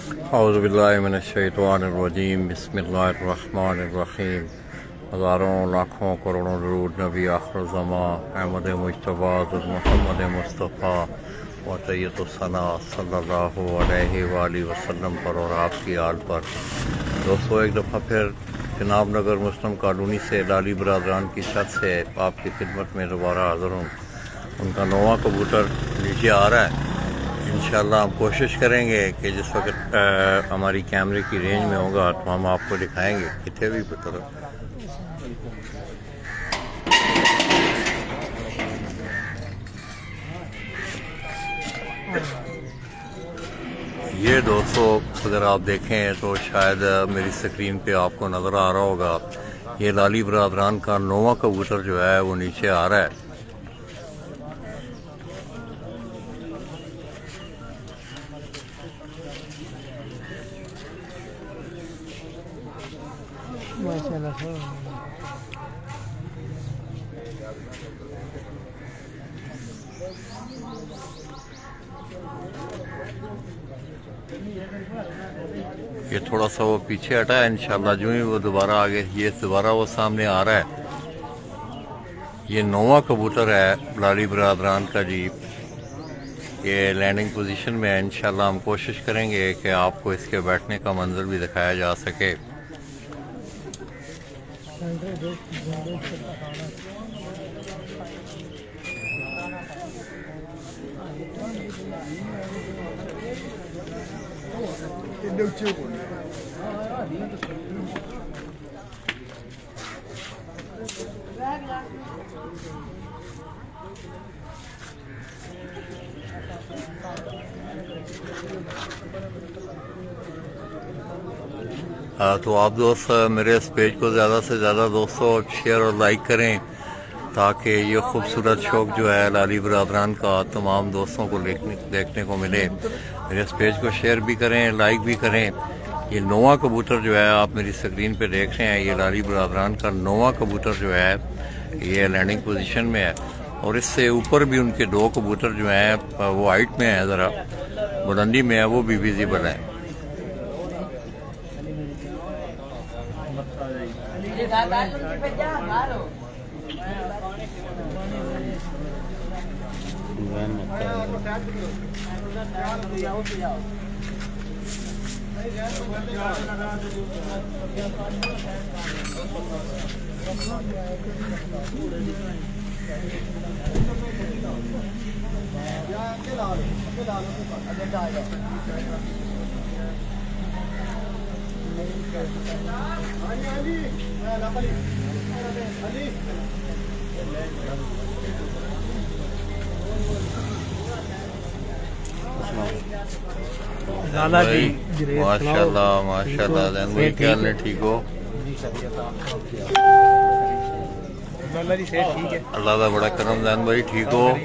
औज़ुबिल्लाहिमिनश्शैतानिर्रजीम बिस्मिल्लाहिर्रहमानिर्रहीम। हज़ारों लाखों करोड़ों दरूद नबी आखिर ज़मा अहमद मुज्तबा मोहम्मद मुस्तफ़ा व तैय्यतुस्सना सल्लल्लाहु अलैहि वसल्लम पर और आपकी आल पर। दोस्तों, एक दफ़ा फिर जनाब नगर मुस्लिम कॉलोनी से लाली बरादरान की छत से आपकी खिदमत में दोबारा हाज़िर हूँ। उनका नौवां कबूतर नीचे आ रहा है। इंशाअल्लाह हम कोशिश करेंगे कि जिस वक्त हमारी कैमरे की रेंज में होगा तो हम आपको दिखाएंगे। कितने भी पुत्र ये दोस्तों अगर आप देखें तो शायद मेरी स्क्रीन पे आपको नज़र आ रहा होगा, ये लाली बरादरान का नौवां कबूतर जो है वो नीचे आ रहा है। ये थोड़ा सा वो पीछे हटा है, इंशाल्लाह जो ही वो दोबारा आगे ये दोबारा वो सामने आ रहा है। ये नौवां कबूतर है लाली बरादरान का जी। ये लैंडिंग पोजीशन में है। इंशाल्लाह हम कोशिश करेंगे कि आपको इसके बैठने का मंजर भी दिखाया जा सके। तो आप दोस्त मेरे इस पेज को ज़्यादा से ज़्यादा दोस्तों शेयर और लाइक करें ताकि ये खूबसूरत शौक जो है लाली बरादरान का तमाम दोस्तों को देखने को मिले। मेरे इस पेज को शेयर भी करें, लाइक भी करें। ये नौवां कबूतर जो है आप मेरी स्क्रीन पे देख रहे हैं, ये लाली बरादरान का नौवां कबूतर जो है ये लैंडिंग पोजीशन में है। और इससे ऊपर भी उनके दो कबूतर जो हैं वो हाइट में है, ज़रा बुलंदी में है, वो भी विजिबल है। माशाल्लाह माशाल्लाह। जैन भाई क्या हाल है, ठीक हो? अल्लाह का बड़ा करम। जैन भाई ठीक हो?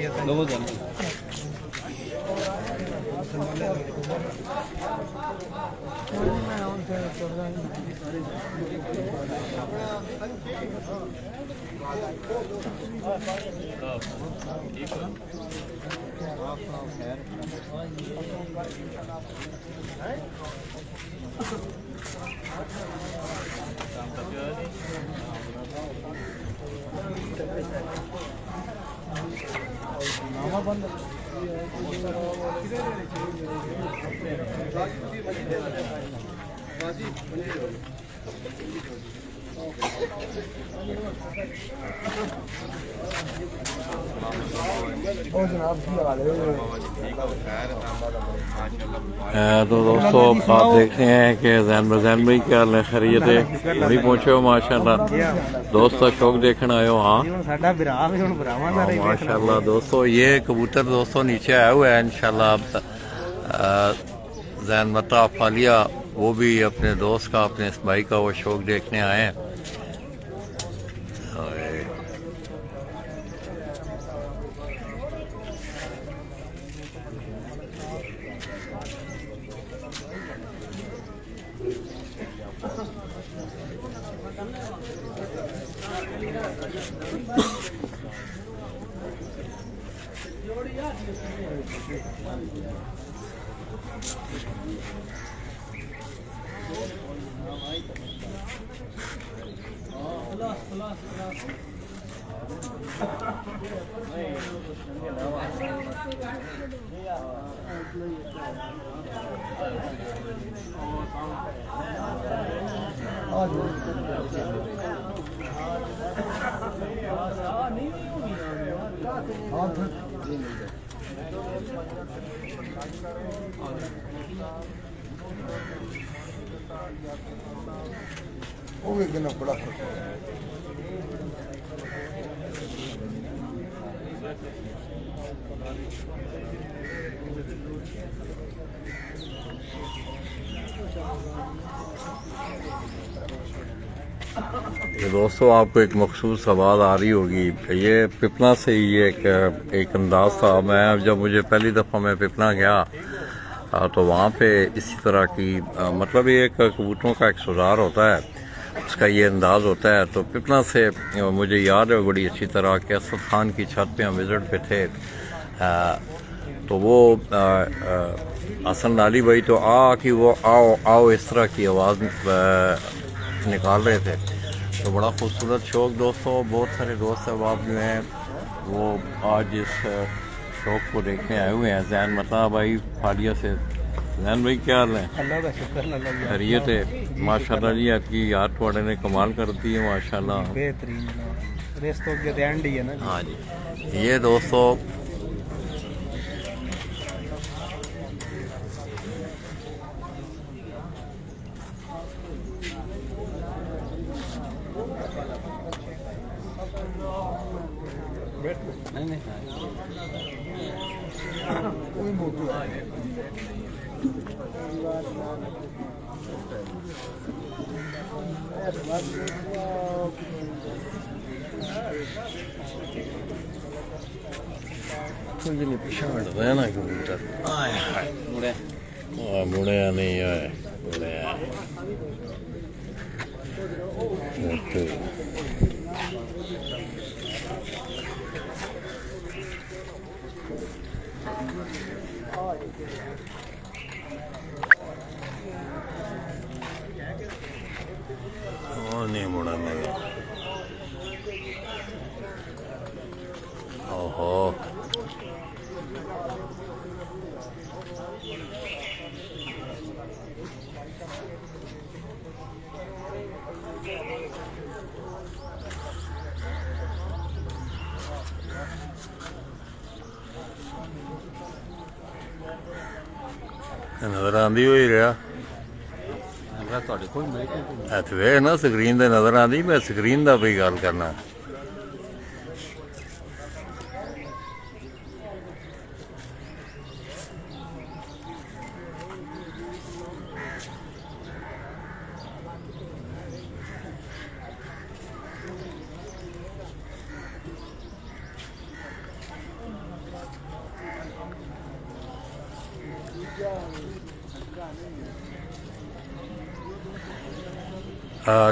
तो दोस्तों आप देख रहे हैं कि जैन भाई क्या हाल है, खैरियत है? अभी पहुंचे हो माशाल्लाह। दोस्त का शौक देखने आए हो? हाँ माशाल्लाह। दोस्तों ये कबूतर दोस्तों नीचे आया हुआ है। इंशाल्लाह जैन मता फालिया वो भी अपने दोस्त का, अपने इस भाई का वो शौक देखने आए हैं। वो भी कितना बड़ा फर्क है। ये दोस्तों आपको एक मखसूस आवाज़ आ रही होगी, ये पिपला से ही एक अंदाज था। मैं जब मुझे पहली दफ़ा मैं पिपला गया तो वहाँ पे इसी तरह की मतलब ये एक कबूतरों का एक सुधार होता है, उसका ये अंदाज़ होता है। तो पिपला से मुझे याद है बड़ी अच्छी तरह कि असद खान की छत पे हम विज़िट पे थे, तो वो हसन नाली भाई तो कि वो आओ आओ इस तरह की आवाज़ निकाल रहे थे। तो बड़ा खूबसूरत शौक दोस्तों, बहुत सारे दोस्त अहबाब जो हैं वो आज इस शौक को देखने आए हुए हैं। जैन मता भाई फालिया से। जैन भाई क्या हाल है? अल्लाह का शुक्र, खैरियत है? माशाल्लाह जी आपकी याद थोड़े ने कमाल कर दी है माशाल्लाह। बेहतरीन रेस तो के एंड ही है ना। हाँ जी, ये दोस्तों कोई मोटू है। रहना कबूतर मुड़े नहीं है नहीं मुड़ा नहीं। ओहो नजर आंदी हुई रहा वे ना स्क्रीन ते नजर आंदी, मैं स्क्रीन दा भी गल करना।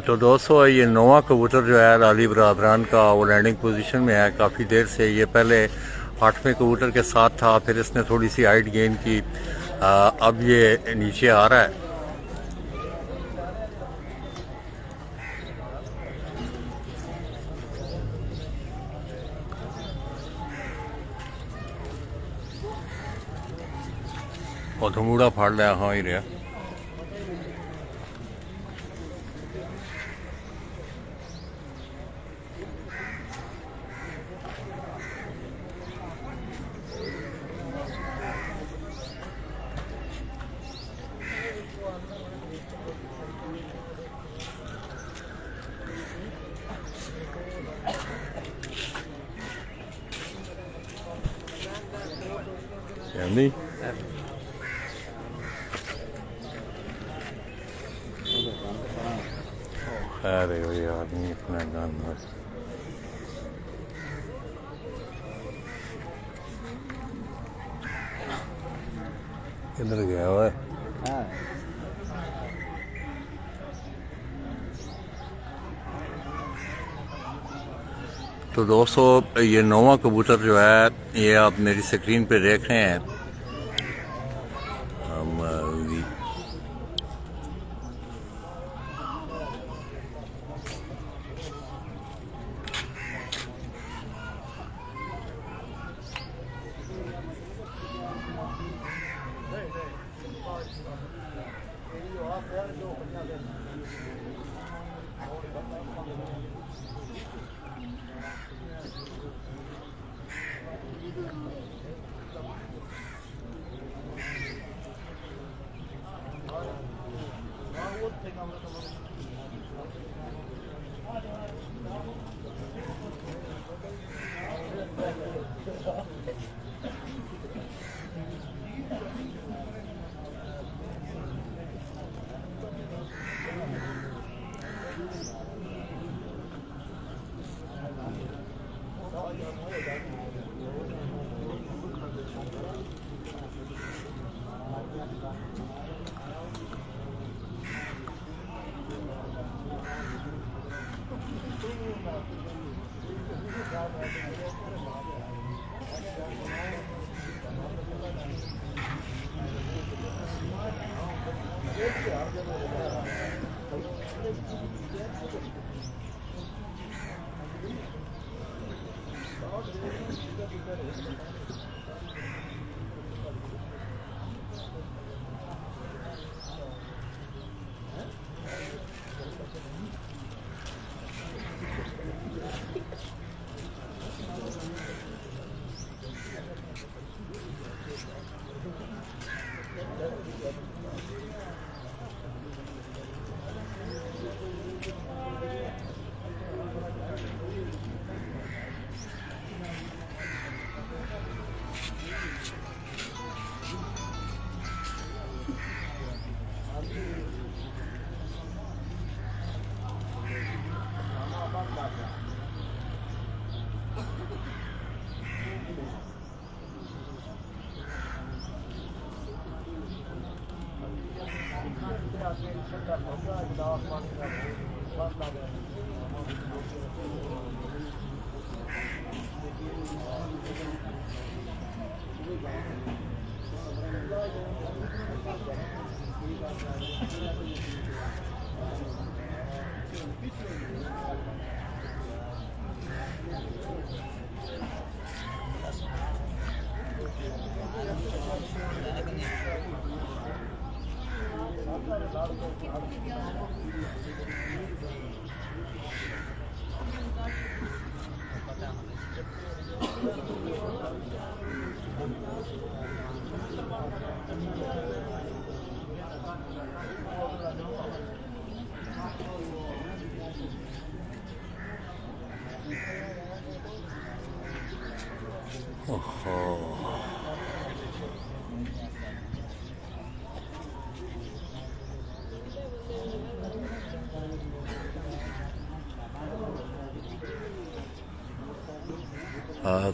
तो दोस्तों ये नोवा कबूतर जो है लाली बरादरान का, वो लैंडिंग पोजीशन में है काफ़ी देर से। ये पहले 8वें कबूतर के साथ था, फिर इसने थोड़ी सी हाइट गेन की, अब ये नीचे आ रहा है। और धमूड़ा फाड़ लिया हाँ ही रहा। नहीं खैर है भाई, आदमी इतना जानवर किधर गया हुआ है? तो दोस्तों ये नोवा कबूतर जो है ये आप मेरी स्क्रीन पे देख रहे हैं।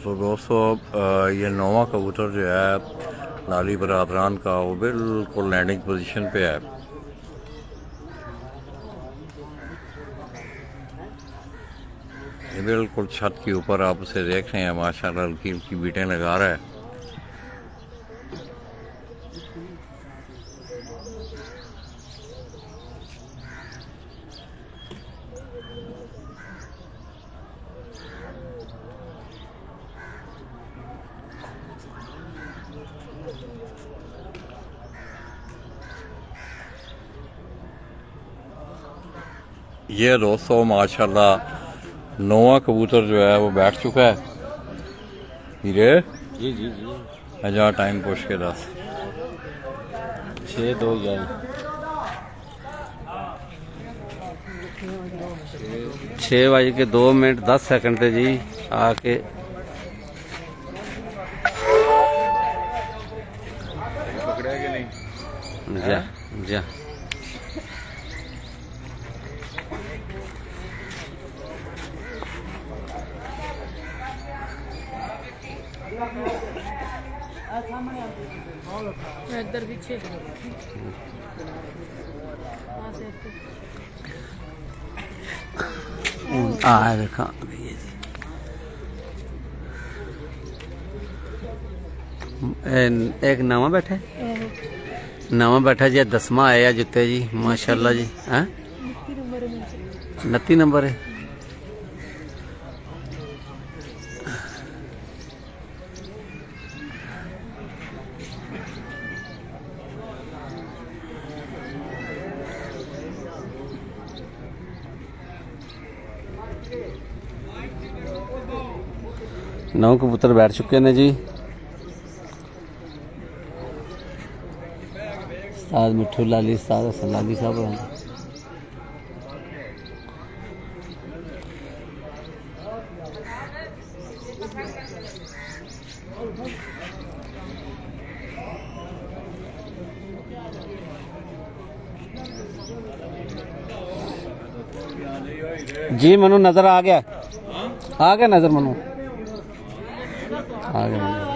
तो दोस्तों ये नौवां कबूतर जो है नाली बरादरान का वो बिल्कुल लैंडिंग पोजीशन पे है। ये बिल्कुल छत के ऊपर आप उसे देख रहे हैं, माशाल्लाह हल्की हल्की बीटें लगा रहा है। ये दोस्तों माशाल्लाह नौवां कबूतर जो है वो बैठ चुका है। हीरे जी जी जी अच्छा टाइम पूछ के 10 6:02 6:02 ਤੇ ਜੀ ਆ ਕੇ पकड़ा कि नहीं? ਜਾ ਜਾ इधर पीछे ਆ ਵੇਖਾਂ एक नवा बैठा है नवा बैठा जी 10वां आया जुत्ते जी माशाल्लाह जी हैं 29 नंबर है। 9 कबूतर बैठ चुके ने जी। उस्ताद मिठू लाली, उस्ताद हसन लाली साहब हैं। जी मनु नजर आ गया नजर मनु आ गया नजर।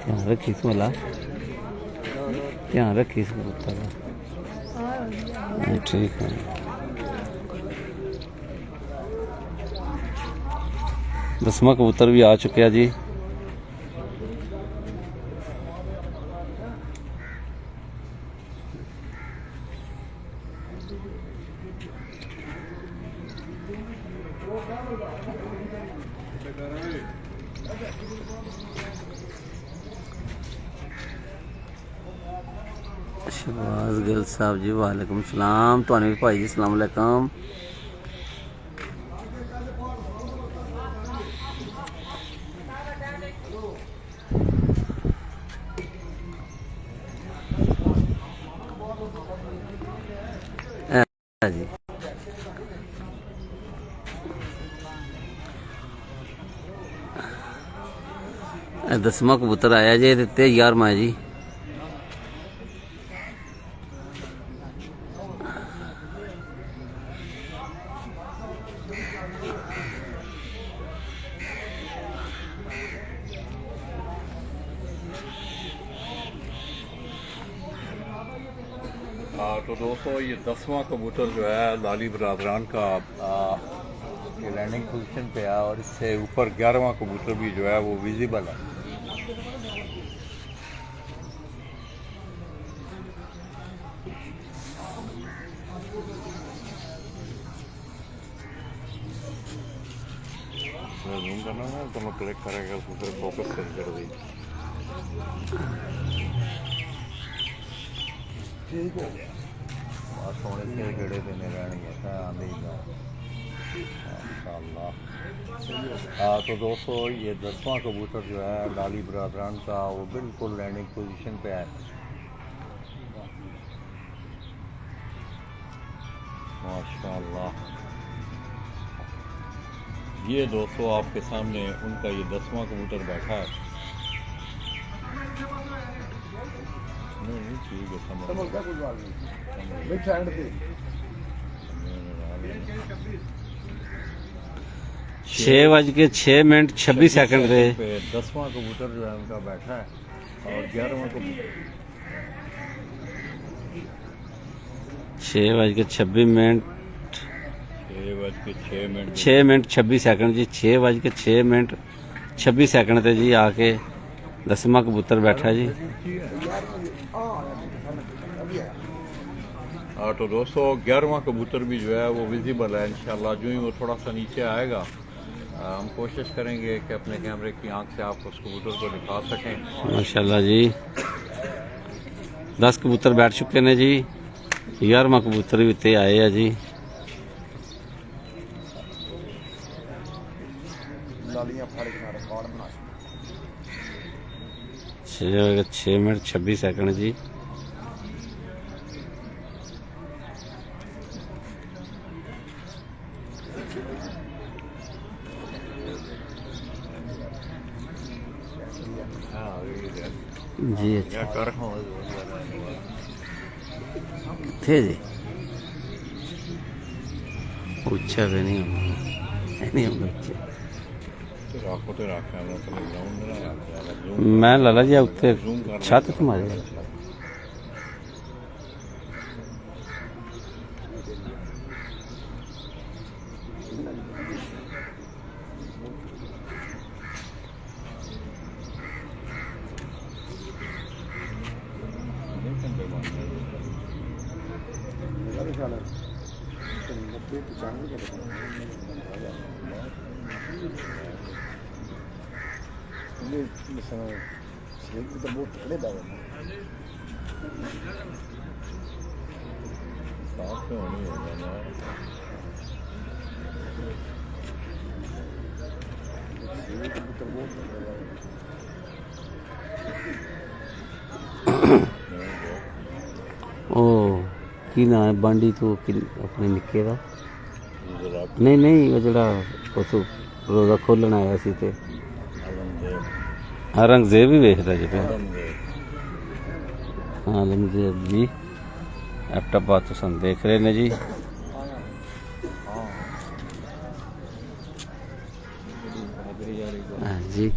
ध्यान रखी इस वाला, ध्यान रखी इस कबूतर का। ठीक है। दसवां कबूतर भी आ चुके हैं जी। शहबाज गिल साहब जी वालेकुम सलाम। तुहानू भी भाई जी सलाम अलैकुम। जी दसवां कबूतर आया जी, दिते 11वां जी। तो दोस्तों ये 10वां कबूतर जो है लाली बरादरान का ये लैंडिंग पोजीशन पे है और इससे ऊपर 11वां कबूतर भी जो है वो विजिबल है। जूम करना है तो मैं क्लिक करेगा उसको फिर फोकस कर दी। ठीक हो गया। सोने से गड़े देने रहने आंधी माशाल्लाह। तो दोस्तों ये 10वां कबूतर जो है लाली बरादरान का वो बिल्कुल लैंडिंग पोजीशन पे है माशाल्लाह। ये दोस्तों आपके सामने उनका ये 10वां कबूतर बैठा है। नहीं ठीक है, समझ 6:06 पे 10वां कबूतर जो है उनका बैठा है और 11वां कबूतर 6:26 6:26 जी। 6:26 ते जी आके 10वां कबूतर बैठा जी। तो दोस्तों 11वां कबूतर भी जो है वो विजिबल है इंशाल्लाह। जो ही वो थोड़ा सा नीचे आएगा हम कोशिश करेंगे कि अपने कैमरे की आंख से आप उस कबूतर को दिखा सकें माशाल्लाह जी। 10 कबूतर बैठ चुके ने जी। 11वां कबूतर भी उत्ते आए हैं जी। 6:26 जी। जी अच्छा थे जी पूछा भी नहीं मैं लाला जी उत्ते छत तुम्हारे ये मिसाल शेर की तो बहुत तगड़े दावे हैं साफ तो होनी होगा ना शेर की तो बहुत तगड़े दावे ਉਹ ਕੀ ਨਾਂ ਹੈ ਬਾਂਡੀ ਤੋਂ ਆਪਣੇ ਨਿੱਕੇ ਦਾ ਨਹੀਂ ਉਹ ਜਿਹੜਾ ਉਥੋਂ ਰੋਜ਼ਾ ਖੋਲਣ ਆਇਆ ਸੀ ਤੇ ਔਰੰਗਜ਼ੇਬ ਵੀ ਵੇਖਦਾ ਜੀ ਪਿਆ ਹਾਂ ਔਰੰਗਜ਼ੇਬ ਜੀ ਐਪਟਾਬਾਦ ਤੋਂ ਸਾਨੂੰ ਦੇਖ ਰਹੇ ਨੇ ਜੀ ਹਾਂ ਜੀ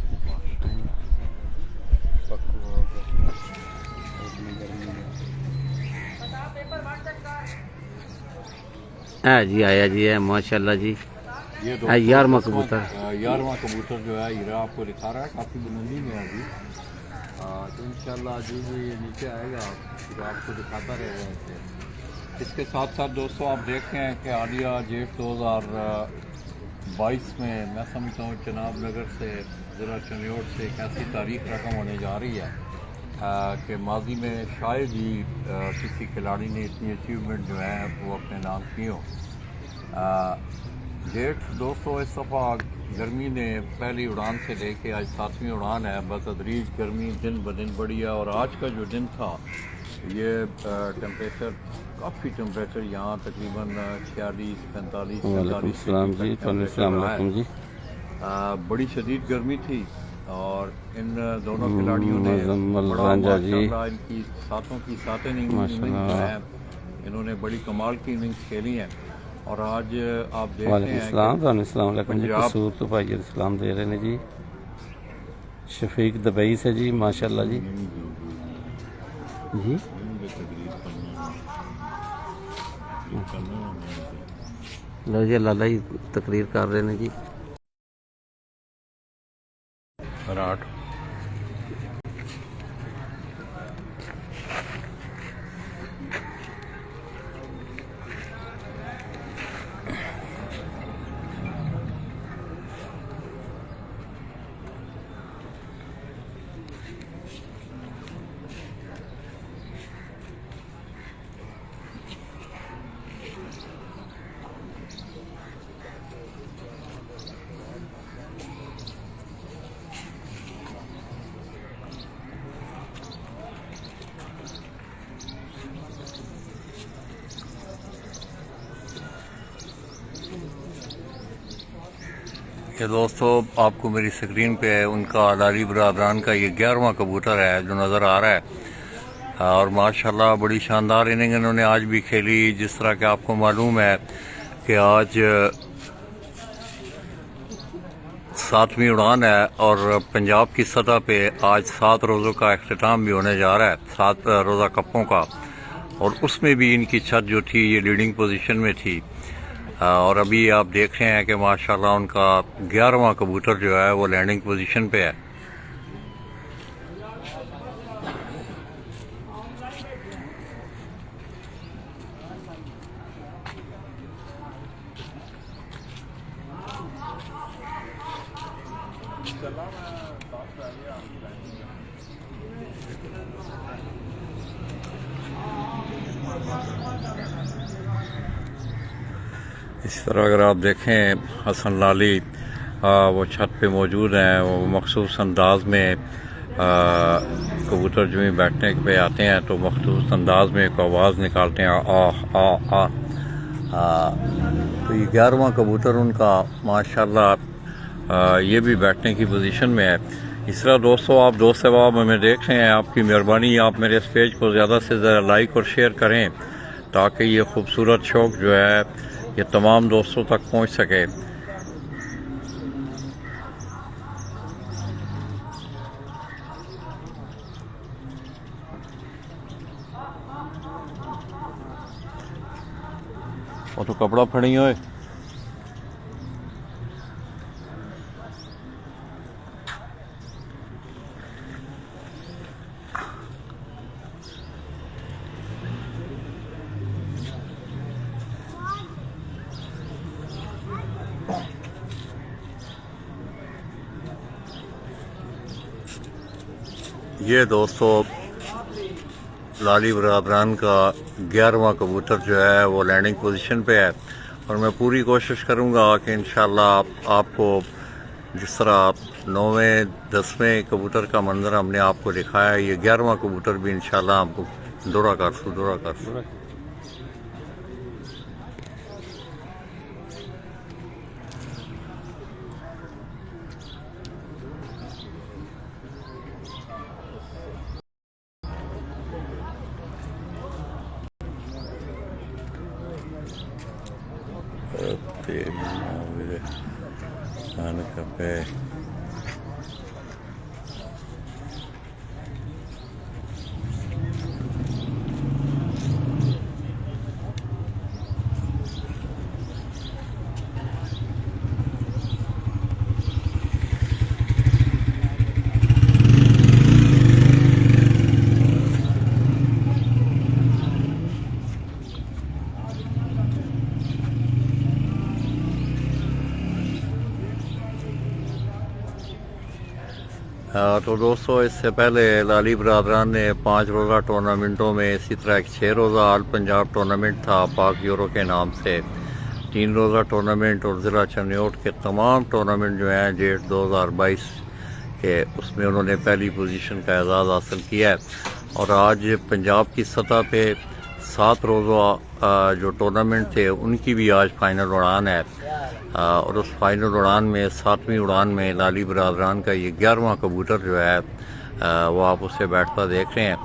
है जी आया जी है माशाल्लाह जी ये है 11वां कबूतर 11वां कबूतर जो है हीरा आपको दिखा रहा है काफ़ी बुलंदी में है अभी तो इंशाल्लाह जो भी ये नीचे आएगा फिर आपको दिखाता रहेगा ऐसे इसके साथ साथ दोस्तों आप देख रहे हैं कि हालिया जेठ 2022 में मैं समझता हूँ चनाब नगर से ज़रा चनियोट से एक ऐसी तारीख रकम होने जा रही है कि माजी में शायद ही किसी खिलाड़ी ने इतनी अचीवमेंट जो है वो अपने नाम की हो जेठ दोस्तों इस दफ़ा गर्मी ने पहली उड़ान से लेके आज 7वीं उड़ान है बतदरीज गर्मी दिन ब दिन बढ़ी है और आज का जो दिन था ये टेम्परेचर काफ़ी टेम्परेचर यहाँ तकरीबन 46 45 जी बड़ी शदीद गर्मी थी और इन दोनों खिलाड़ियों ने इनकी सातों की सात इनिंग्स हैं इन्होंने बड़ी कमाल की इनिंग्स खेली हैं और आज आप देखते हैं कसूर तो भाई इस्लाम दे रहे हैं जी शफीक दुबई से जी माशाल्लाह जी जी लो जी लाला जी तकरीर कर रहे हैं जी विराट ये दोस्तों आपको मेरी स्क्रीन पे है उनका लाली बरादरान का ये 11वां कबूतर है जो नज़र आ रहा है और माशाल्लाह बड़ी शानदार इनिंग इन्होंने आज भी खेली जिस तरह के आपको मालूम है कि आज 7वीं उड़ान है और पंजाब की सतह पे आज 7 रोज़ों का अख्तिताम भी होने जा रहा है 7 रोज़ा कपों का और उसमें भी इनकी छत जो थी ये लीडिंग पोजीशन में थी और अभी आप देख रहे हैं कि माशाल्लाह उनका 11वां कबूतर जो है वो लैंडिंग पोजीशन पे है इस तरह अगर आप देखें हसन लाली वो छत पे मौजूद हैं वो मखसूस अंदाज में कबूतर जो ही बैठने पे आते हैं तो मखसूस अंदाज में एक आवाज़ निकालते हैं आ तो ये 11वां कबूतर उनका माशाल्लाह ये भी बैठने की पोजीशन में है इस तरह दोस्तों आप दोस्त अहबाब हमें देख रहे हैं आपकी मेहरबानी आप मेरे इस पेज को ज़्यादा से ज़्यादा लाइक और शेयर करें ताकि ये खूबसूरत शौक़ जो है ये तमाम दोस्तों तक पहुंच सके वो तो कपड़ा फड़ी होए ये दोस्तों लाली बरादरान का 11वां कबूतर जो है वो लैंडिंग पोजीशन पे है और मैं पूरी कोशिश करूंगा कि इंशाल्लाह आपको जिस तरह 9वें 10वें कबूतर का मंजर हमने आपको दिखाया, ये 11वां कबूतर भी इंशाल्लाह आपको दौरा कर सूँ। तो दोस्तों इससे पहले लाली बरादरान ने 5 रोज़ा टूर्नामेंटों में, इसी तरह एक 6 रोज़ा आल पंजाब टूर्नामेंट था पाक यूरो के नाम से, 3 रोज़ा टूर्नामेंट और ज़िला चन्योट के तमाम टूर्नामेंट जो हैं जेठ 2022 के, उसमें उन्होंने पहली पोजीशन का एजाज़ हासिल किया है। और आज पंजाब की सतह पे 7 रोज़ा जो टूर्नामेंट थे उनकी भी आज फाइनल उड़ान है और उस फाइनल उड़ान में 7वीं उड़ान में लाली बरादरान का ये 11वां कबूतर जो है वो आप उससे बैठता देख रहे हैं।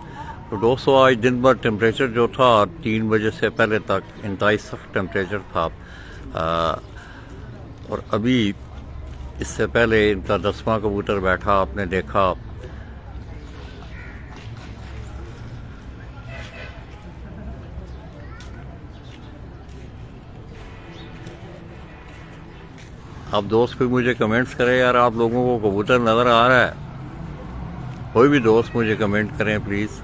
तो दोस्तों आज दिन भर टेम्परेचर जो था 3 बजे से पहले तक इंतहाई सख्त टेम्परेचर था और अभी इससे पहले इनका 10वां कबूतर बैठा, आपने देखा। आप दोस्त कोई मुझे कमेंट्स करें यार, आप लोगों को कबूतर नज़र आ रहा है? कोई भी दोस्त मुझे कमेंट करें प्लीज़।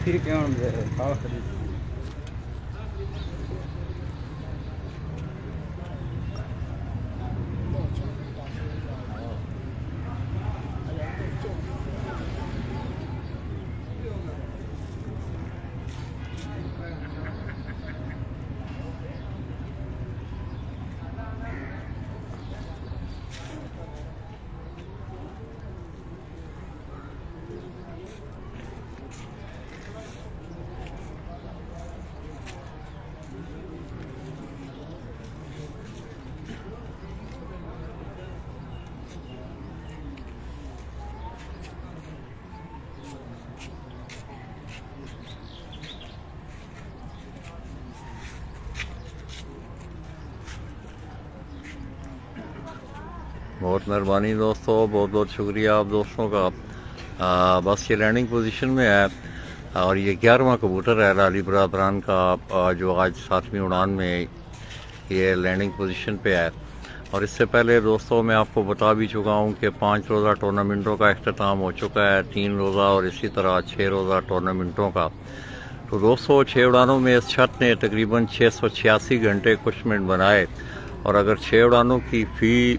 ठीक है। बहुत मेहरबानी दोस्तों, बहुत बहुत शुक्रिया आप दोस्तों का। बस ये लैंडिंग पोजीशन में है और ये 11वां कबूतर है लाली बरादरान का जो आज 7वीं उड़ान में ये लैंडिंग पोजीशन पे है। और इससे पहले दोस्तों मैं आपको बता भी चुका हूँ कि 5 रोज़ा टूर्नामेंटों का अख्ताम हो चुका है, 3 रोज़ा और इसी तरह 6 रोज़ा टूर्नामेंटों का। तो दोस्तों 6 उड़ानों में इस छत ने तकरीबन 686 घंटे कुछ मिनट बनाए और अगर 6 उड़ानों की फ़ी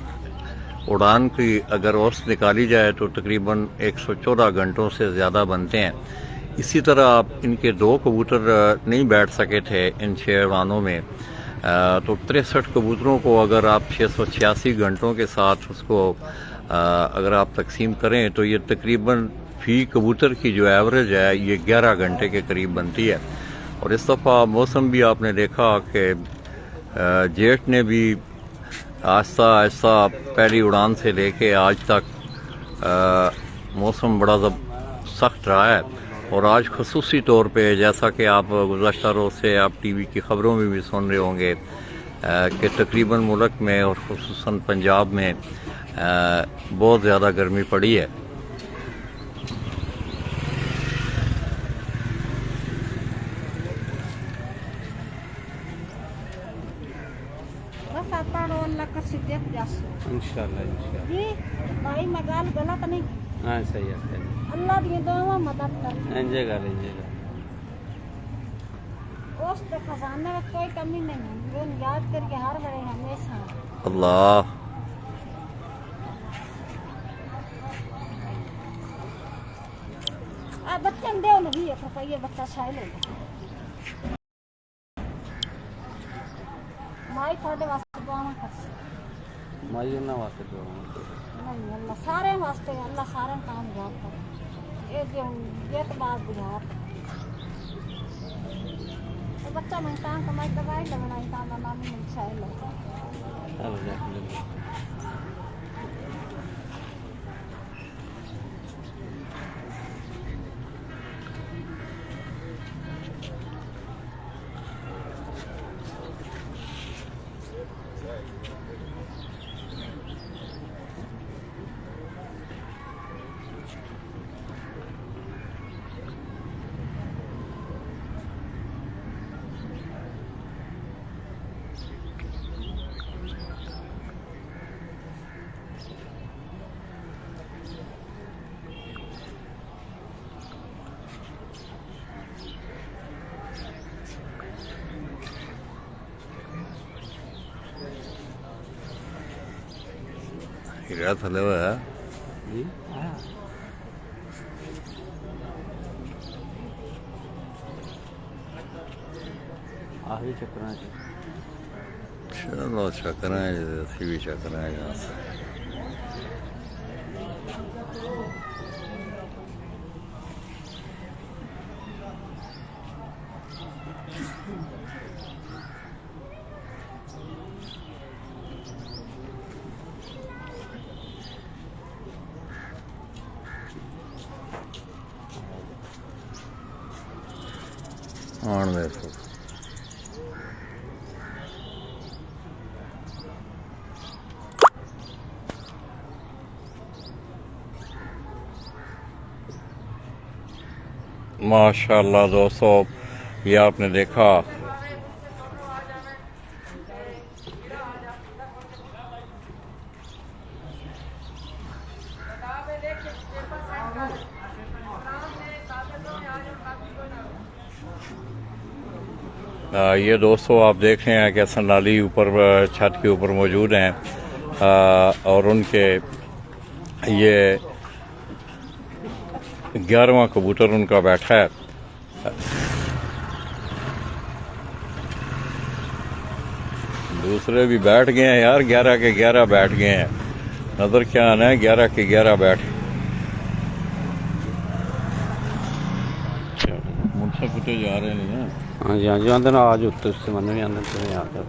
उड़ान की अगर औसत निकाली जाए तो तकरीबन 114 घंटों से ज़्यादा बनते हैं। इसी तरह आप इनके 2 कबूतर नहीं बैठ सके थे इन 6 उड़ानों में, तो 63 कबूतरों को अगर आप 686 घंटों के साथ उसको अगर आप तकसीम करें तो ये तकरीबन फ़ी कबूतर की जो एवरेज है ये 11 घंटे के करीब बनती है। और इस दफ़ा मौसम भी आपने देखा कि जेठ ने भी आहिस्ता आहिस्ता पहली उड़ान से लेके आज तक मौसम बड़ा सख्त रहा है। और आज खसूसी तौर पे जैसा कि आप गुज़श्ता रोज़ से आप टीवी की ख़बरों में भी सुन रहे होंगे कि तकरीबन मुल्क में और ख़ुसूसन पंजाब में बहुत ज़्यादा गर्मी पड़ी है। इंशाल्लाह इंशाल्लाह जी भाई मगाल गलत नहीं। हाँ सही है, अल्लाह दी दुआ मदद कर। इंजेगा इंजेगा। गोश्त के खजाने में कोई कमी नहीं है, जो याद करके हर बड़े हमेशा। अल्लाह। बच्चे दे नहीं है तो ये बच्चा शायद हो माई थोड़े वास्ते दुआ कर माई ना वास्ते तो नहीं, अल्लाह सारे वास्ते, अल्लाह सारे काम याद कर। ये जो ये तो बात बुझात तो बच्चा मंगता कमाई दवाई लगना ही काम नाम में शायद लगता। हीरा थले हुआ है जी आखिरी चक्कर चलो चक्कर है, असी भी चक्कर है यहाँ से। आन देखो माशाल्लाह दोस्तों, ये आपने देखा ये दोस्तों आप देख रहे हैं कि संडाली ऊपर छत के ऊपर मौजूद हैं और उनके ये 11वां कबूतर उनका बैठा है। दूसरे भी बैठ गए हैं यार, 11 के 11 बैठ गए हैं। नजर क्या आना है, 11 के 11 बैठ। मुझसे कुत्ते जा रहे नहीं है। हाँ जी हाँ जी आते ना आज उत्तर से मन भी आते तो यहाँ पर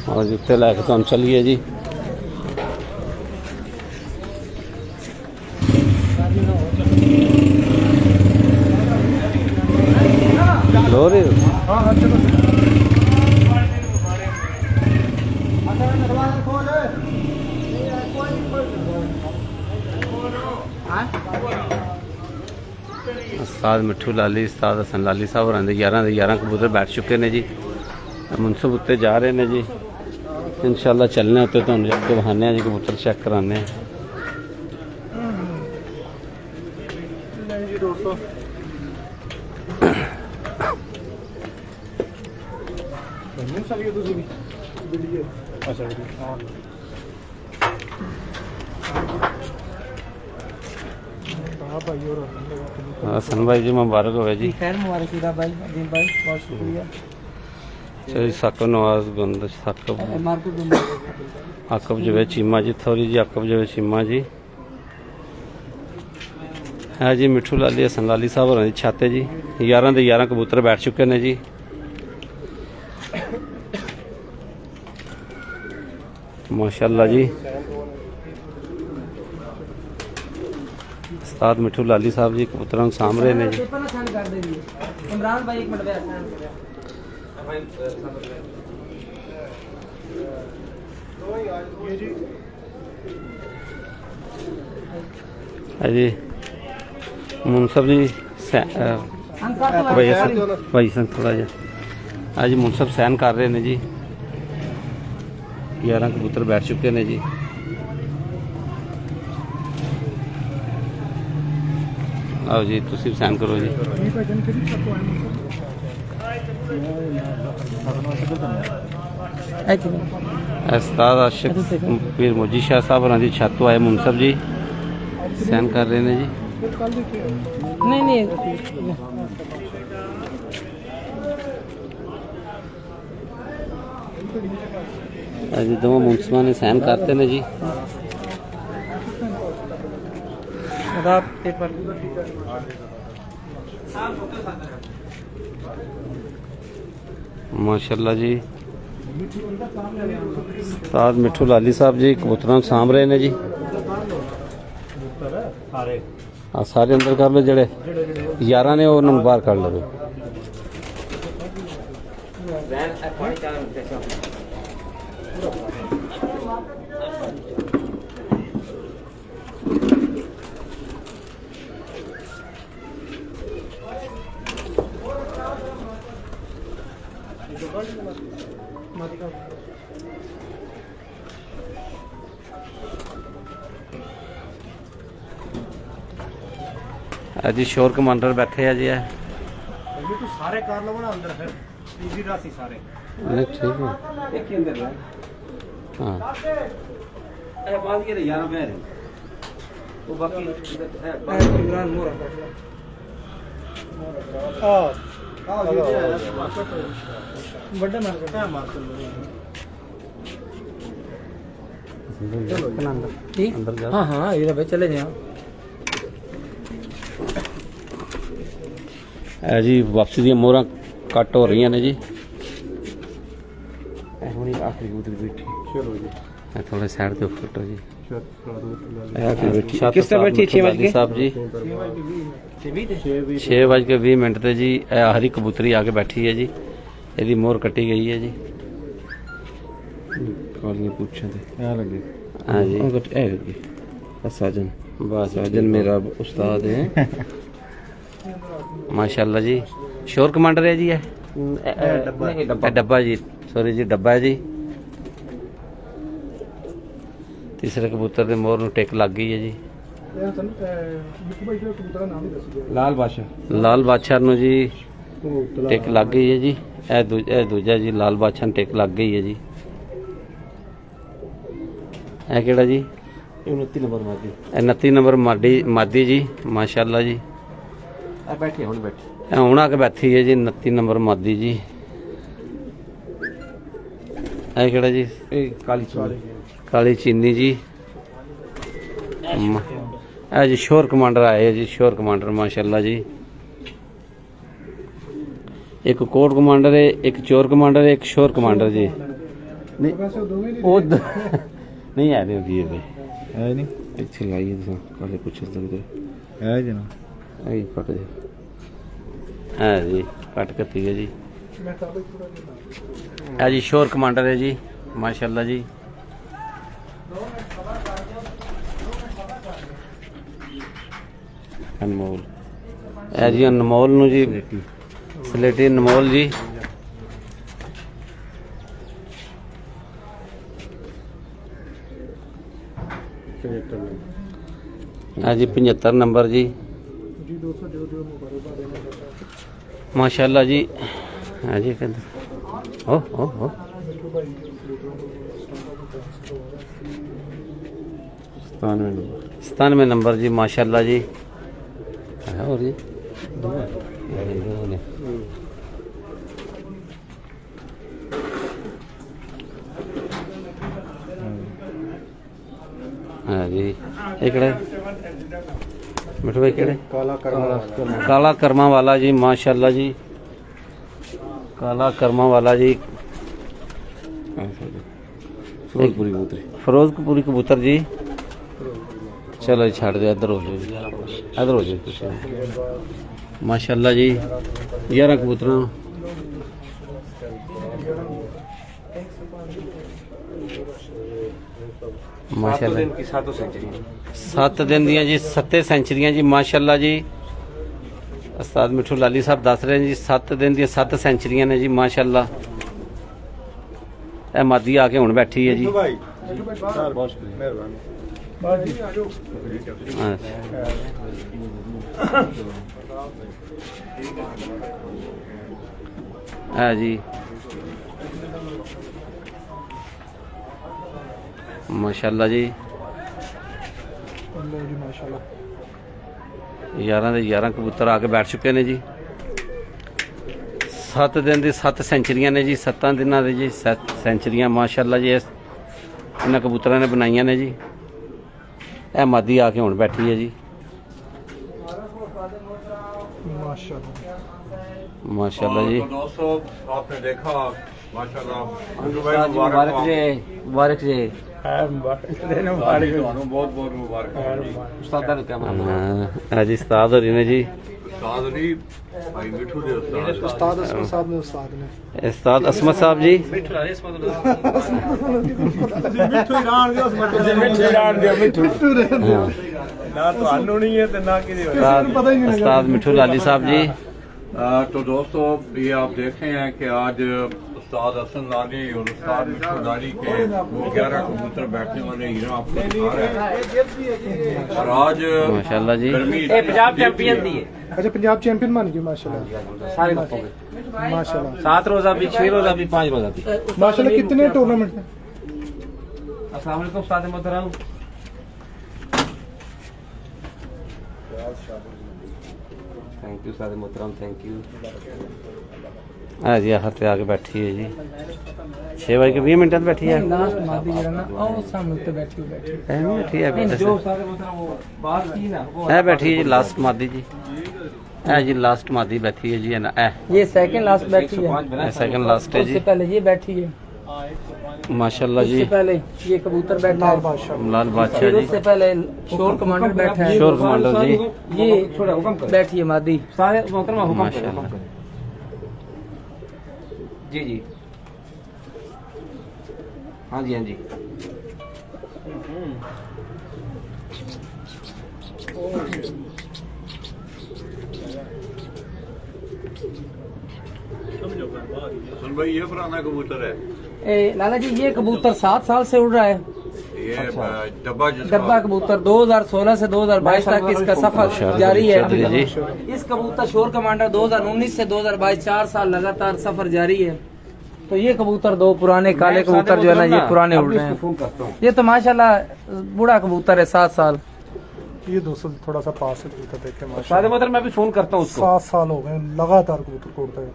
और जूते लैके तो हम चलिए जी। लो रहे उस्ताद मिठू लाली, उस्ताद हसन लाली साहब और 11 के 11 कबूतर बैठ चुके ने जी। मुनसब उत्ते जा रहे ने जी, इंशाल्लाह चलने उत्ते तो जाके बहाने जी कबूतर चेक कराने। हसन भाई जी मुबारक हो जी। खैर मुबारक भाई, अजीम भाई बहुत शुक्रिया। चलिए साकब नवाज बंद साकब आकब जवेद चीमा जी, थोड़ी जी आकब जवेद चीमा जी है जी। मिठू लाली हसन लाली साहब होना जी छाते जी। 11 के 11 कबूतर बैठ चुके ने जी। माशाल्लाह जी। उस्ताद मिठू लाली साहब जी कबूतरों साम रहे ने जी। इमरान भाई एक मिनट जी मुनसब जी भाई सन थोड़ा जा आज मुनसब सैन कर रहे हैं जी। 11 ਕਬੂਤਰ ਬੈਠ ਚੁੱਕੇ ਨੇ ਜੀ। ਆਓ ਜੀ ਤੁਸੀਂ ਸਾਈਨ ਕਰੋ ਜੀ। ਉਸਤਾਦ ਆਸ਼ਿਕ ਪੀਰ ਮੋਜੀ ਸ਼ਾਹ ਸਾਹਿਬ ਹੋਰਾਂ ਦੀ ਛੱਤ ਤੋਂ ਆਏ ਮੁਨਸਬ ਜੀ ਸਾਈਨ ਕਰ ਰਹੇ ਨੇ ਜੀ। नहीं नहीं ਅੱਜ ਦੋਵਾਂ ਮੁਨਸਬਾਂ ਨੇ ਸਾਈਨ ਕਰਤੇ ਨੇ ਜੀ। आदाब पेपर ਮਾਸ਼ਾਅੱਲਾ ਜੀ। ਉਸਤਾਦ ਮਿੱਠੂ ਲਾਲੀ ਸਾਹਿਬ ਜੀ ਕਬੂਤਰਾਂ ਨੂੰ ਸਾਂਭ ਰਹੇ ਨੇ ਜੀ। ਆ ਸਾਰੇ ਅੰਦਰ ਕਰ ਲਓ, ਜਿਹੜੇ 11 ਨੇ ਉਹਨਾਂ ਨੂੰ ਬਾਹਰ ਕੱਢ ਲਓ। जी शोर कमांडर बैठे हैं जी। तू सारे कर लो ना अंदर फिर इजी रासी सारे नहीं ठीक है। एक ही अंदर है हाँ ए बात ये 11 पे है वो बाकी है इमरान मोरा बड़ा मार ठीक अंदर जाओ। हाँ हाँ ये भाई चले जाओ। है जी वापसी दी मोहरा कट हो रही ने जी। आखिरी कबूतर बैठी चलो जी थोड़े साइड पे फोटो जी। किस तरह बैठी 6 बजे साहब जी 6:20 ते जी। आखिरी कबूतरी आके बैठी है जी। ਇਹਦੀ मोहर कटी गई है जी। काली पूछे थे यहाँ लगे हाँ जी साजन बस साजन मेरा उस्ताद है माशाल्लाह जी। शोर कमांडर है जी। है डब्बा जी सॉरी जी डब्बा है जी। तीसरे कबूतर के मोहर टेक लग गई है जी। लाल बादशाह लाल बादशाह नु जी टेक लग गई है जी। ए दूजा जी लाल बादशाह टेक लग गई है जी। ए केड़ा जी 29 नंबर मादी 29 नंबर मादी जी माशाल्लाह जी। बैठी हुन बैठी ਹੁਣ ਆ ਕੇ ਬੈਠੀ ਹੈ ਜੀ 29 ਨੰਬਰ ਮਾਦੀ ਜੀ। ਇਹ ਕਿਹੜਾ ਜੀ ਕਾਲੀ ਚੀਨੀ ਜੀ। ਇਹ ਜੀ ਸ਼ੋਰ ਕਮਾਂਡਰ ਆਏ ਜੀ। ਸ਼ੋਰ ਕਮਾਂਡਰ ਮਾਸ਼ਾਅੱਲਾ ਜੀ। ਇੱਕ ਕੋਟ ਕਮਾਂਡਰ ਹੈ ਇੱਕ ਚੋਰ ਕਮਾਂਡਰ ਹੈ ਇੱਕ ਸ਼ੋਰ ਕਮਾਂਡਰ ਜੀ। ਨਹੀਂ ਉਹ ਨਹੀਂ ਆ ਰਹੇ ਵੀ है नहीं ਇੱਥੇ ਲਾਈਏ ਤੁਸੀਂ ਕਾਲੇ ਕੁਛ ਲੱਗਦੇ है जना ਇਹ ਕੱਟ ਜੀ। है जी कट कती है जी। है जी शोर कमांडर है जी माशाल्लाह जी। अनमोल है जी अनमोल नु जी स्लेटी अनमोल जी। है जी 75 नंबर जी माशाल्लाह जी। हाँ जी ओ 97 नंबर जी माशाल्लाह जी। है और जी हाँ जी एक मिठू भाई केड़े काला कर्मा वाला जी माशाल्लाह जी। काला कर्मा वाला जी फिरोजपुरी कबूतर जी। चलो जी छाड़ दो इधर हो जाओ इधर हो जाओ माशाल्लाह जी। 11 कबूतर माशाल्लाह 7 दिन दियां जी 7 सेंचुरियां जी माशाल्लाह जी। उस्ताद मिठू लाली साहब दस रहे हैं जी 7 दिन दी 7 सेंचुरियां ने जी माशाल्लाह। ਇਹ ਮਾਦੀ ਆ ਕੇ ਹੁਣ ਬੈਠੀ ਹੈ ਜੀ भाई बहुत शुक्रिया मेहरबानी ਹਾਂ। ਹੈ ਜੀ ਮਾਸ਼ਾਅੱਲਾ ਜੀ, 11 ਦੇ 11 ਕਬੂਤਰ ਆ ਕੇ ਬੈਠ ਚੁੱਕੇ ਨੇ ਜੀ। 7 ਦਿਨ ਦੀ 7 ਸੈਂਚਰੀਆਂ ਨੇ ਜੀ, 7 ਦਿਨਾਂ ਦੇ ਜੀ 7 ਸੈਂਚਰੀਆਂ ਮਾਸ਼ਾਅੱਲਾ ਜੀ ਇਹਨਾਂ ਕਬੂਤਰਾਂ ਨੇ ਬਣਾਈਆਂ ਨੇ ਜੀ। ਇਹ ਮਾਦੀ ਆ ਕੇ ਹੁਣ ਬੈਠੀ ਹੈ ਜੀ माशाल्लाह जी। तो दोस्तों आपने देखा माशाल्लाह मुबारक जी, मुबारक जी। ਤੁਹਾਨੂੰ ਬਹੁਤ ਬਹੁਤ ਮੁਬਾਰਕ उस्ताद ने क्या हाँ जी, उस्ताद हो रही ने जी। ਉਸਤਾਦ ਜੀ ਭਾਈ ਮਿੱਠੂ ਦੇ ਉਸਤਾਦ उस्ताद असमत साहब जी। ना ਤੁਹਾਨੂੰ नहीं है तो ना किसी उस्ताद मिठू लाली साहब जी। तो दोस्तों ये आप देख रहे हैं कि आज उस्ताद हसन लाली और उस्ताद मिठू लाली के वो 11 कबूतर बैठने वाले हीरा आपको दिखा रहे हैं। और आज माशाल्लाह जी। गर्मी पंजाब चैंपियन दी है अच्छा पंजाब चैंपियन मान गए माशाल्लाह सारे कपों के माशाल्लाह 7 रोजा भी 6 रोजा भी 5 रोजा भी। माशाल्लाह कितने टूर्नामेंट में अस्सलाम वालेकुम उस्ताद मोहतरम। थैंक यू उस्ताद मोहतरम, थैंक यू। है जी हाथ आके बैठी है जी 6 बज के 20 मिनट बैठी है। लास्ट मादी जरा ना और सामने पे बैठी बैठी है जो उस्ताद मोहतरम वो बात की ना वो है बैठी है जी लास्ट मादी जी। है जी लास्ट मादी बैठी है जी। है ना ये सेकंड लास्ट बैठी है, सेकंड लास्ट है जी। उससे पहले ये बैठी है, माशाल्लाह जी। उससे पहले ये कबूतर बैठा है, लाल बादशाह फिर जी। उससे पहले शोर कमांडर बैठा है, शोर कमांडर जी। ये थोड़ा हुक्म करो बैठी है मादी। सारे मोहतरम हुक्म करो, माशाल्लाह। हुक्म करो। जी जी हाँ जी हाँ जी। सुन भाई ये पुराना कबूतर है लाला जी ये कबूतर 7 साल से उड़ रहा है। ये डब्बा जिसका डब्बा कबूतर 2016 से 2022 तक इसका सफर जारी है। जी। इस कबूतर शोर कमांडर 2019 से 2022 4 साल लगातार सफर जारी है। तो ये कबूतर 2 पुराने काले कबूतर जो है ना ये पुराने उड़ रहे फोन हैं। करता हूँ। ये तो माशाल्लाह बूढ़ा कबूतर है 7 साल। ये दोस्तों थोड़ा सा पास से कबूतर देखे उस्ताद माशाल्लाह मोहतरम मैं भी फोन करता हूँ उसको। 7 साल हो गए लगातार कबूतर को उड़ता है।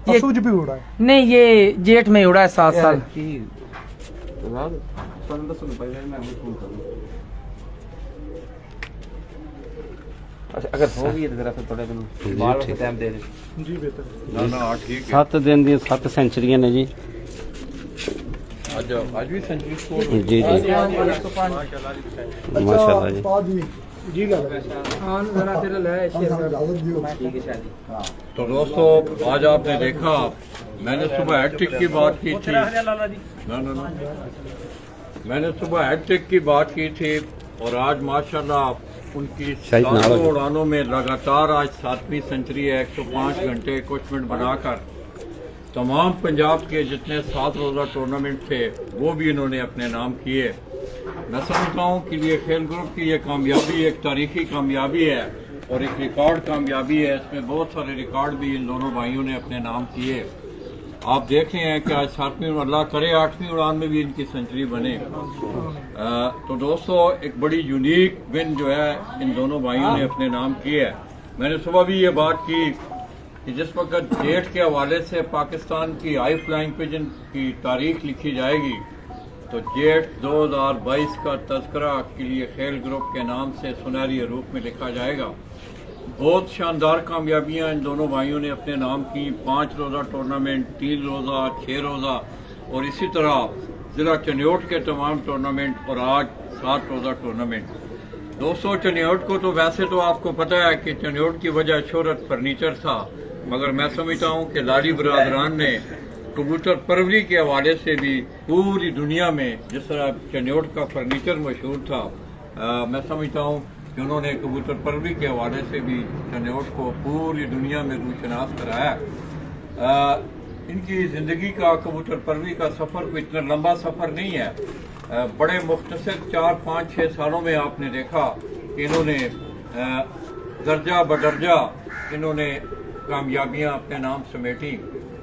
ये- असूज भी उड़ा है। नहीं ये जेठ में उड़ा है 7 साल। अच्छा अगर हो गई तो जरा फिर थोड़े दिन बाल ठीक। टाइम दे दे। जी बेहतर। ना ना ठीक है 7 दिन दी 7 सेंचुरियां ने जी। आज भी सेंचुरी स्कोर जी जी माशाल्लाह जी। बाद में जी लगा हाँ जरा तेरा ले इजाजत दियो। ठीक है शादी। तो दोस्तों आज आपने देखा मैंने सुबह हैट्रिक की बात की थी। ना ना ना मैंने सुबह हैट्रिक की बात की थी और आज माशाल्लाह उनकी शायद ना सातों लगे। उड़ानों में लगातार आज 7वीं सेंचुरी है। 105 घंटे कुछ मिनट बनाकर तमाम पंजाब के जितने 7 रोज़ा टूर्नामेंट थे वो भी इन्होंने अपने नाम किए। मैं समझता हूँ कि ये खेल ग्रुप की ये कामयाबी एक तारीखी कामयाबी है और एक रिकॉर्ड कामयाबी है। इसमें बहुत सारे रिकॉर्ड भी इन दोनों भाइयों ने अपने नाम किए। आप देख रहे हैं कि आज 7वीं अल्लाह करे 8वीं उड़ान में भी इनकी सेंचुरी बने। तो दोस्तों एक बड़ी यूनिक विन जो है इन दोनों भाइयों ने अपने नाम की है। मैंने सुबह भी ये बात की कि जिस वक्त डेट के हवाले से पाकिस्तान की हाई फ्लाइंग पिजन की तारीख लिखी जाएगी तो जेठ 2022 का तस्करा के लिए खेल ग्रुप के नाम से सुनहरी रूप में लिखा जाएगा। बहुत शानदार कामयाबियां इन दोनों भाइयों ने अपने नाम की। 5 रोज़ा टूर्नामेंट, 3 रोज़ा, 6 रोज़ा और इसी तरह जिला चनियोट के तमाम टूर्नामेंट और आज 7 रोज़ा टूर्नामेंट। दोस्तों चनियोट को तो वैसे तो आपको पता है कि चनियोट की वजह शोहरत फर्नीचर था, मगर मैं समझता हूँ कि लाली बरादरान ने कबूतर परवरी के हवाले से भी पूरी दुनिया में जिस तरह चनियोट का फर्नीचर मशहूर था, मैं समझता हूँ कि उन्होंने कबूतर परवरी के हवाले से भी चनियोट को पूरी दुनिया में रूशनास कराया। इनकी ज़िंदगी का कबूतर परवी का सफ़र कोई इतना लंबा सफ़र नहीं है। बड़े मुख्तसर 4, 5, 6 सालों में आपने देखा कि इन्होंने दर्जा बदर्जा इन्होंने कामयाबियां अपने नाम समेटी।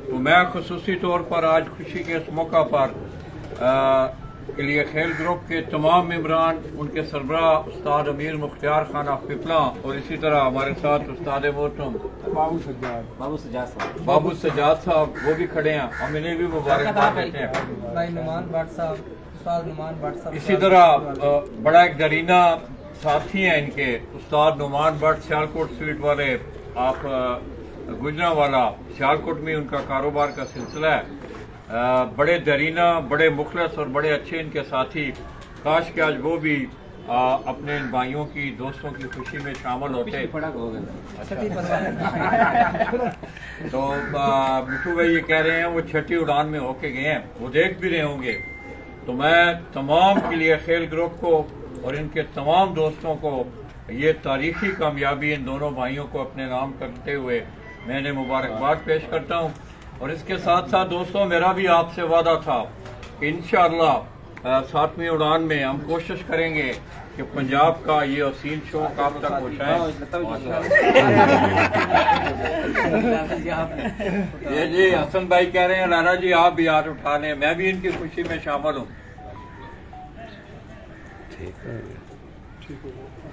तो मैं खुसूसी तौर पर आज खुशी के इस मौका पर के लिए खेल ग्रुप के तमाम मेम्बरान, उनके सरबराह उस्ताद अमीर मुख्तियार खान ऑफ पिपला और इसी तरह हमारे साथ उस्ताद मोहतरम बाबू सजाद साहब वो भी खड़े हैं, हम इन्हें भी मुबारकबाद देते हैं। इसी तरह बड़ा एक दरीना साथी हैं इनके उस्ताद नुमान भट्ट सियालकोट स्वीट वाले, आप गुजरावाला सियालकोट में उनका कारोबार का सिलसिला है। बड़े दरीना, बड़े मुखलस और बड़े अच्छे इनके साथी, काश कि आज वो भी अपने इन भाइयों की दोस्तों की खुशी में शामिल होते। तो मिठू भाई ये कह रहे हैं वो छठी उड़ान में होके गए हैं, वो देख भी रहे होंगे। तो मैं तमाम के लिए खेल ग्रुप को और इनके तमाम दोस्तों को ये तारीखी कामयाबी इन दोनों भाइयों को अपने नाम करते हुए मैंने मुबारकबाद पेश करता हूँ। और इसके साथ साथ दोस्तों मेरा भी आपसे वादा था कि इंशाअल्लाह 7वीं उड़ान में हम कोशिश करेंगे कि पंजाब का ये असील शौक आप तक पहुँचाएं। ये जी हसन भाई कह रहे हैं लाला जी आप भी हाथ उठा लें, मैं भी इनकी खुशी में शामिल हूँ।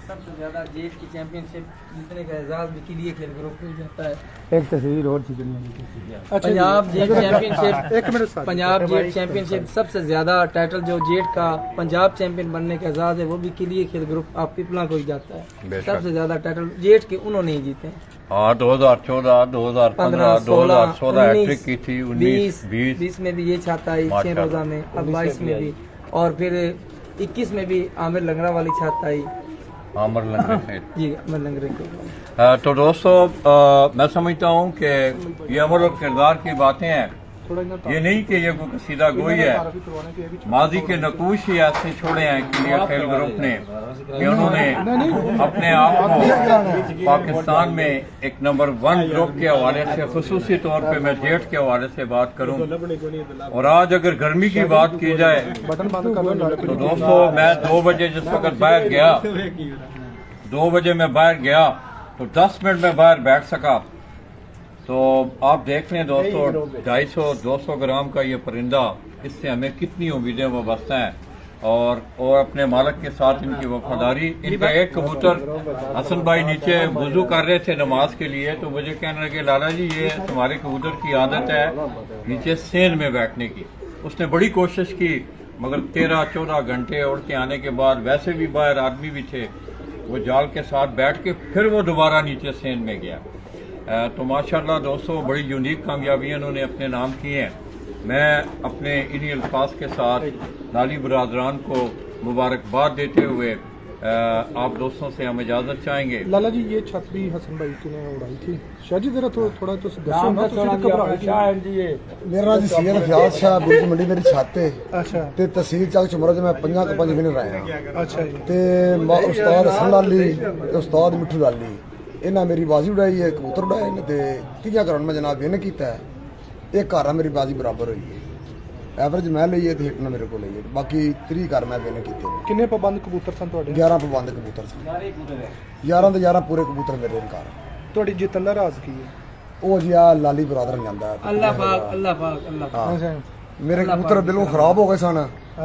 सबसे ज्यादा जेट की चैंपियनशिप जीतने का एजाज भी के लिए खेल ग्रुप को जाता है। एक तस्वीर और खींचनी है। पंजाब जेट चैंपियनशिप, एक मिनट, पंजाब जेट चैंपियनशिप सबसे ज्यादा टाइटल जो जेट का पंजाब चैंपियन बनने का एजाज है वो भी के लिए खेल ग्रुप आप पिपला को ही जाता है। सबसे ज्यादा टाइटल जेट के उन्होंने ही जीते हैं। हाँ 2014, 2015, 2016 हैट्रिक की थी, 19, 20 में भी ये छाता आई 6 रोजा में, अब 22 में भी, और फिर 21 में भी आमिर लंगड़ा वाली छाता आई। आमिर लंगड़े जी आमिर लंगड़े तो दोस्तों मैं समझता हूँ कि ये अमल और किरदार की बातें हैं, ये नहीं कि ये कोई कसीदा गोई है। माजी के नकूश ही ऐसे छोड़े हैं कि ये खेल ग्रुप ने कि उन्होंने अपने आप को पाकिस्तान में एक नंबर 1 ग्रुप के हवाले से, खुसूसी तौर पे मैं जेट के हवाले से बात करूं। और आज अगर गर्मी की बात की जाए तो दोस्तों मैं 2 बजे जिस वक्त बाहर गया, 2 बजे मैं बाहर गया तो 10 मिनट में बाहर बैठ सका। तो आप देख लें दोस्तों 250-200 ग्राम का ये परिंदा, इससे हमें कितनी उम्मीदें वाबस्ता हैं। और अपने मालिक के साथ इनकी वफादारी। इनका एक कबूतर हसन भाई नीचे वुजू कर रहे थे नमाज के लिए, तो मुझे कहने लगे लाला जी ये तुम्हारे कबूतर की आदत है नीचे सेन में बैठने की। उसने बड़ी कोशिश की मगर 13-14 घंटे उड़ के आने के बाद, वैसे भी बाहर आदमी भी थे, वो जाल के साथ बैठ के फिर वो दोबारा नीचे सेन में गया। तो माशाल्लाह दोस्तों बड़ी यूनिक कामयाबियां उन्होंने अपने नाम की हैं। मैं अपने इन्हीं अल्फाज के साथ नाली बरादरान को मुबारकबाद देते हुए आप दोस्तों से हम इजाजत चाहेंगे। लाला जी ये छत भी हसन भाई ने उड़ाई थी, शाह जी जरा थोड़ा तो दसो ना, मेरा जी सैयद फयाज शाह बुर्ज मंडी मेरी छत है। अच्छा ते तहसील चक चमरा च मैं 5 विनर आया। अच्छा जी। ते उस्ताद हसन लाली ते उस्ताद मिठू लाली इन्हें मेरी बाजी उड़ाई है, कबूतर उड़ाए ने ते 30 ग्राउंड में जनाब विन किया है। एक घर मेरी बाजी बराबर हुई है, एवरेज मैं ली है, हिट ने मेरे को ली है, बाकी 30 घर मैं विन किए। किन्ने पाबंद कबूतर सन तुहाडे? 11 पाबंद कबूतर सन, 11 ਦੇ 11 पूरे कबूतर मेरे घर। तुहाडी जितन दा राज की है? ਉਹ ਜੀ ਆ ਲਾਲੀ ਬਰਾਦਰ ਜਾਂਦਾ ਹੈ। अल्लाह पाक अल्लाह पाक अल्लाह पाक। अच्छा ਮੇਰੇ ਕਬੂਤਰ ਬਿਲਕੁਲ ਖਰਾਬ ਹੋ ਗਏ ਸਨ।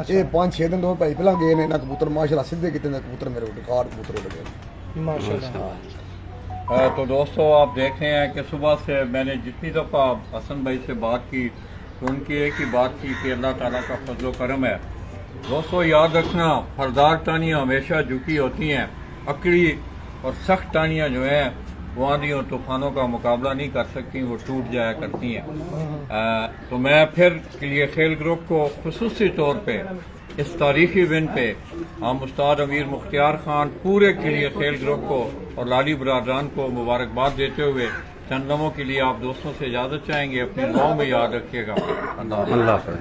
ਇਹ 5-6 ਦਿਨ ਤੋਂ ਭਾਈ ਪਹਿਲਾਂ ਗਏ ਨੇ ਨਾ ਕਬੂਤਰ ਮਾਸ਼ਾਅੱਲਾ ਸਿੱਧੇ ਕਿਤੇ ਨੇ ਕਬੂतर ਮੇਰੇ ਰਿਕਾर्ड कबूतर उड़ गए माशाल्लाह। तो दोस्तों आप देख रहे हैं कि सुबह से मैंने जितनी दफ़ा हसन भाई से बात की तो उनकी एक ही बात थी कि अल्लाह ताला का फजल करम है। दोस्तों याद रखना फरदार टानियाँ हमेशा झुकी होती हैं, अकड़ी और सख्त टानियाँ जो हैं वो आंधियों तूफानों का मुकाबला नहीं कर सकती, वो टूट जाया करती हैं। तो मैं फिर के लिए खेल ग्रुप को खुसूसी तौर पे इस तारीखी विन पे हम उस्ताद अमीर मुख्तियार खान पूरे के लिए खेल ग्रुप को और लाली बरादरान को मुबारकबाद देते हुए चंद लम्हों के लिए आप दोस्तों से इजाज़त चाहेंगे। अपनी दुआओं में याद रखिएगा। अल्लाह हाफ़िज़।